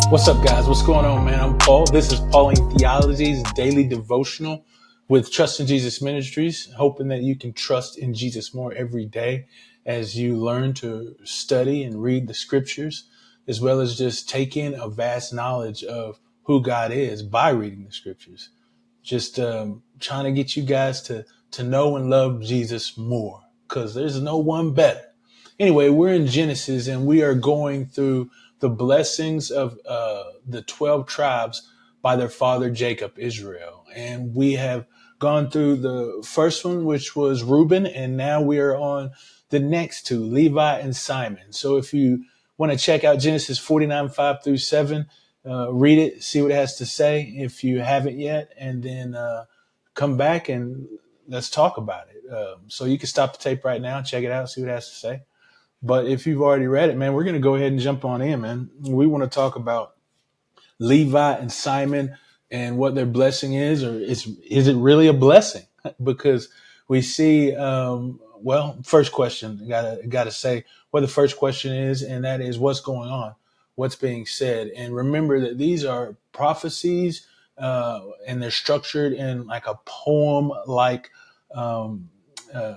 What's up, guys? What's going on, man? I'm Paul. This is Pauline Theology's daily devotional with Trust in Jesus Ministries, hoping that you can trust in Jesus more every day as you learn to study and read the scriptures, as well as just take in a vast knowledge of who God is by reading the scriptures. Just trying to get you guys to know and love Jesus more, because there's no one better. Anyway, we're in Genesis and we are going through the blessings of the 12 tribes by their father Jacob, Israel. And we have gone through the first one, which was Reuben, and now we are on the next two, Levi and Simon. So if you want to check out Genesis 49, 5 through 7, read it, see what it has to say if you haven't yet, and then come back and let's talk about it. So you can stop the tape right now, check it out, see what it has to say. But if you've already read it, man, we're going to go ahead and jump on in, man. We want to talk about Levi and Simon and what their blessing is, or is it really a blessing? Because we see, first question, gotta say what the first question is, and that is what's going on, what's being said, and remember that these are prophecies, and they're structured in like a poem, like.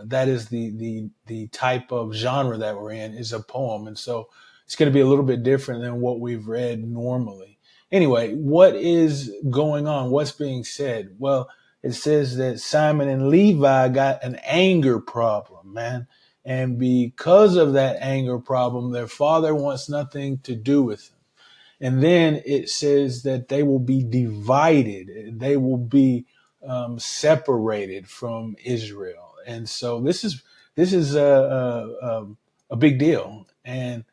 That is the type of genre that we're in is a poem, and so it's going to be a little bit different than what we've read normally. Anyway, what is going on? What's being said? Well, it says that Simon and Levi got an anger problem, man. And because of that anger problem, their father wants nothing to do with them. And then it says that they will be divided. They will be separated from Israel. And so this is a big deal. And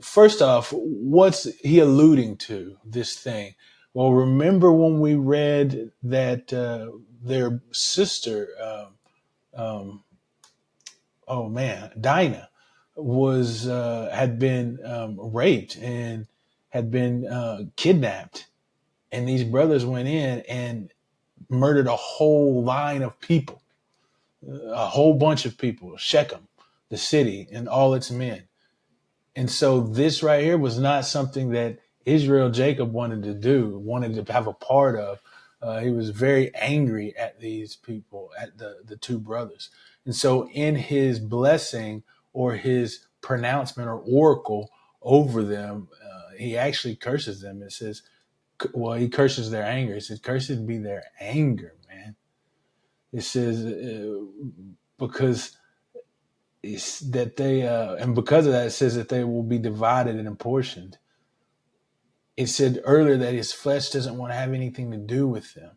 first off, what's he alluding to, this thing? Well, remember when we read that their sister, um, oh man, Dinah, was had been raped and had been kidnapped, and these brothers went in and murdered a whole line of people, a whole bunch of people, Shechem, the city, and all its men. And so this right here was not something that Israel Jacob wanted to do, wanted to have a part of. He was very angry at these people, at the two brothers. And so in his blessing or his pronouncement or oracle over them, he actually curses them. It says, well, he curses their anger. It says, cursed be their anger, man. It says, because it's that they and because of that, it says that they will be divided and apportioned. It said earlier that his flesh doesn't want to have anything to do with them.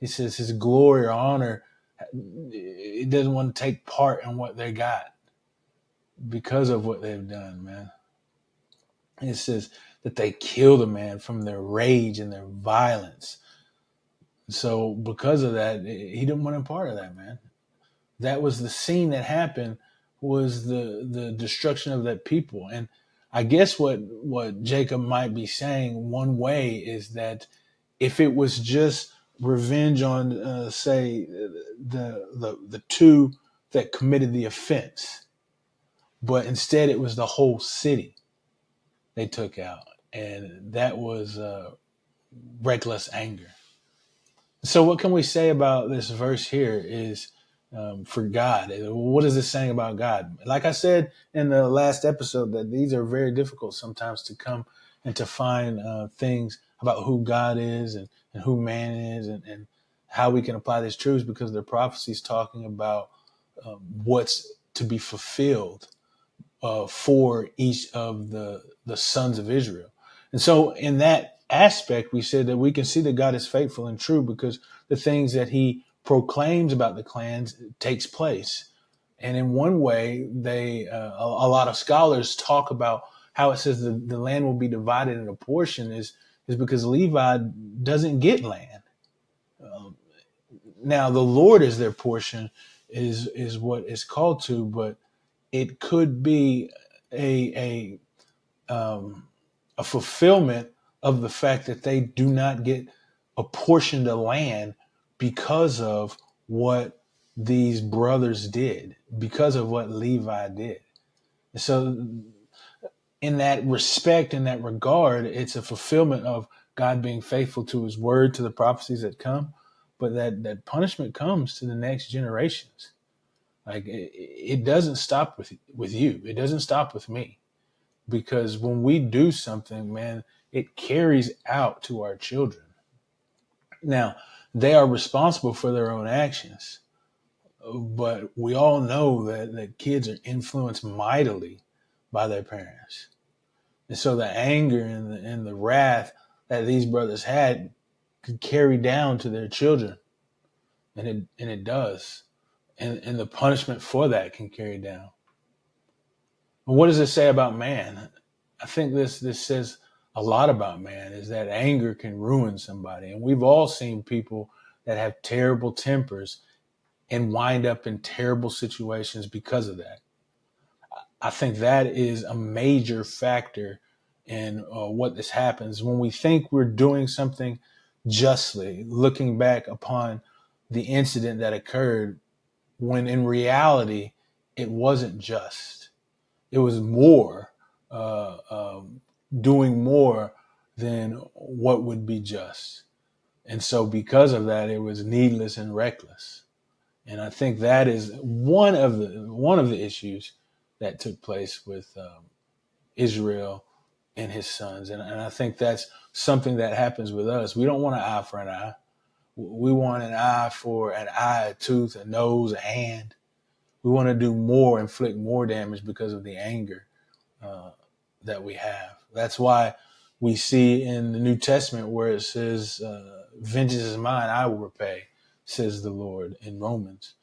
He says his glory or honor, it doesn't want to take part in what they got because of what they've done, man. It says that they killed a man from their rage and their violence. So because of that, he didn't want a part of that, man. That was the scene that happened, was the destruction of that people. And I guess what Jacob might be saying one way is that if it was just revenge on, say, the two that committed the offense, but instead it was the whole city they took out, and that was reckless anger. So what can we say about this verse here is, for God? What is this saying about God? Like I said in the last episode, that these are very difficult sometimes to come and to find things about who God is and who man is, and how we can apply these truths, because they're prophecies talking about what's to be fulfilled for each of the sons of Israel. And so in that aspect, we said that we can see that God is faithful and true, because the things that he proclaims about the clans takes place. And in one way, a lot of scholars talk about how it says the land will be divided in a portion is because Levi doesn't get land. Um, Now the Lord is their portion, is what is called to, but it could be a a fulfillment of the fact that they do not get a portion of land because of what these brothers did, because of what Levi did. So in that respect, in that regard, it's a fulfillment of God being faithful to his word, to the prophecies that come, but that punishment comes to the next generations. Like it doesn't stop with you. It doesn't stop with me, because when we do something, man, it carries out to our children. Now, they are responsible for their own actions, but we all know that kids are influenced mightily by their parents. And so the anger and the wrath that these brothers had could carry down to their children. And it does. And the punishment for that can carry down. But what does it say about man? I think this says a lot about man, is that anger can ruin somebody. And we've all seen people that have terrible tempers and wind up in terrible situations because of that. I think that is a major factor in what this happens when we think we're doing something justly, looking back upon the incident that occurred, when in reality it wasn't just. It was more, uh, um, doing more than what would be just, and so because of that, it was needless and reckless. And I think that is one of the issues that took place with Israel and his sons. And I think that's something that happens with us. We don't want an eye for an eye. We want an eye for an eye, a tooth, a nose, a hand. We want to do more, inflict more damage because of the anger uh, that we have. That's why we see in the New Testament where it says, vengeance is mine, I will repay, says the Lord, in Romans.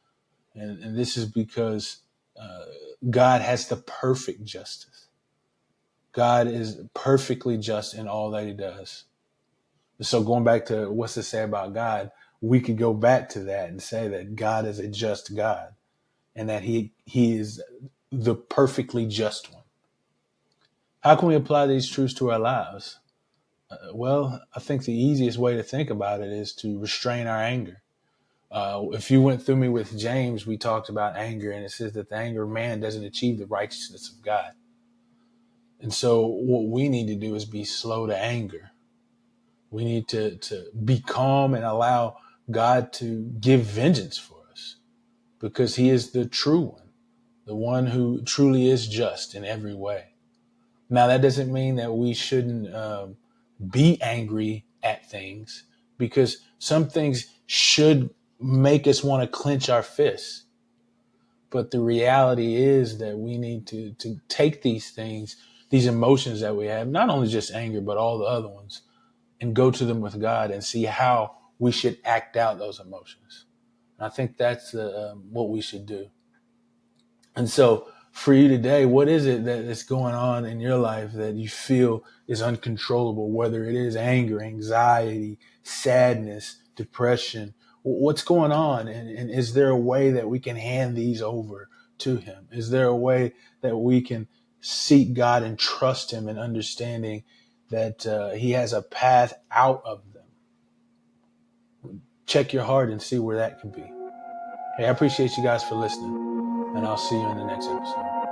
And this is because uh, God has the perfect justice. God is perfectly just in all that he does. So going back to what's to say about God, we could go back to that and say that God is a just God, and that he is the perfectly just one. How can we apply these truths to our lives? Well, I think the easiest way to think about it is to restrain our anger. If you went through me with James, we talked about anger, and it says that the anger of man doesn't achieve the righteousness of God. And so what we need to do is be slow to anger. We need to be calm and allow God to give vengeance for us, because he is the true one, the one who truly is just in every way. Now, that doesn't mean that we shouldn't be angry at things, because some things should make us want to clench our fists. But the reality is that we need to take these things, these emotions that we have, not only just anger, but all the other ones, and go to them with God and see how we should act out those emotions. And I think that's what we should do. And so for you today, what is it that is going on in your life that you feel is uncontrollable, whether it is anger, anxiety, sadness, depression? What's going on? And is there a way that we can hand these over to him? Is there a way that we can seek God and trust him in understanding that he has a path out of them? Check your heart and see where that can be. Hey, I appreciate you guys for listening, and I'll see you in the next episode.